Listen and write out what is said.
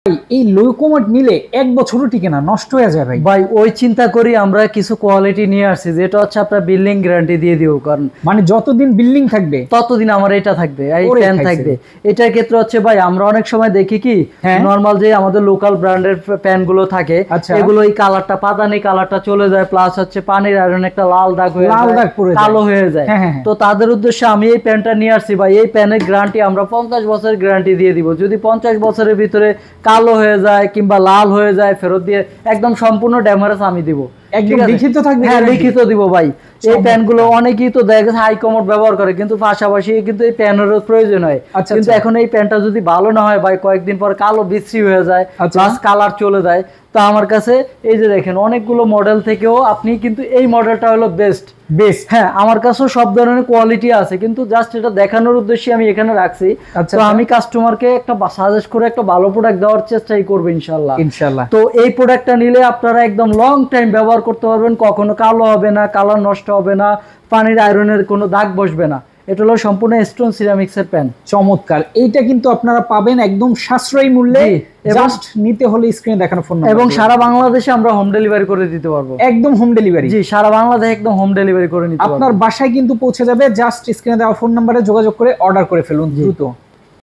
এই লোকোমোট নিলে 1 বছরও টিকে না, নষ্ট হয়ে যায় ভাই। ওই চিন্তা করি আমরা কিছু কোয়ালিটি নিয়ে আসছি, যেটা হচ্ছে আপনার বিল্ডিং গ্যারান্টি দিয়ে দিব, কারণ মানে যতদিন বিল্ডিং থাকবে ততদিন আমার এটা থাকবে, এই ফ্যান থাকবে। এটার ক্ষেত্রে হচ্ছে ভাই আমরা অনেক সময় দেখি কি নরমাল যে আমাদের লোকাল ব্র্যান্ডের ফ্যান গুলো থাকে, এগুলো এই কালারটা পাতানি কালারটা চলে যায়, প্লাস হচ্ছে পানির আয়রন একটা লাল দাগ হয়ে যায়, কালো হয়ে যায়। তো তাদের উদ্দেশ্যে আমি এই প্যানটা নিয়ে আসছি ভাই। এই প্যানের গ্যারান্টি আমরা 50 বছরের গ্যারান্টি দিয়ে দিব। যদি 50 বছরের ভিতরে কালো হয়ে যায় কিংবা লাল হয়ে যায়, ফেরত দিয়ে একদম সম্পূর্ণ ড্যামেজ আমি দিব। একদম লিখিত থাকবে। হ্যাঁ, লিখিত দিব ভাই। এই প্যানগুলো অনেকেই তো দেখা গেছে হাই কমোড ব্যবহার করে, কিন্তু পাশাপাশি কিন্তু এই প্যানেরও প্রয়োজন হয়। কিন্তু এখন এই প্যানটা যদি ভালো না হয় ভাই, কয়েকদিন পর কালো বিশ্রী হয়ে যায়, প্লাস কালার চলে যায়। তো আমার কাছে এই যে দেখেন অনেকগুলো মডেল থেকেও আপনি কিন্তু এই মডেলটা হলো বেস্ট। হ্যাঁ, আমার কাছেও সব ধরনের কোয়ালিটি আছে, কিন্তু জাস্ট এটা দেখানোর উদ্দেশ্যে আমি এখানে রাখছি। তো আমি কাস্টমারকে একটা সাজেস্ট করে একটা ভালো প্রোডাক্ট দেওয়ার চেষ্টাই করবো ইনশাআল্লাহ। তো এই প্রোডাক্টটা নিলে আপনারা একদম লং টাইম ব্যবহার করতে পারবেন, কখনো কালো হবে না, কালার নষ্ট হবে না, পানির আয়রনের কোনো দাগ বসবে না। এটা হলো সম্পূর্ণ স্টোন সিরামিক্স এর প্যান। চমৎকার। এইটা কিন্তু আপনারা পাবেন একদম সাশ্রয়ী মূল্যে। জাস্ট নিতে হলে স্ক্রিনে দেখানো ফোন নাম্বার, এবং সারা বাংলাদেশে আমরা হোম ডেলিভারি করে দিতে পারবো। একদম হোম ডেলিভারি। জি, সারা বাংলাদেশে একদম হোম ডেলিভারি করে নিতে পারবো। আপনার বাসায় কিন্তু পৌঁছে যাবে। জাস্ট স্ক্রিনে দেওয়া ফোন নম্বরে যোগাযোগ করে অর্ডার করে ফেলুন দ্রুত।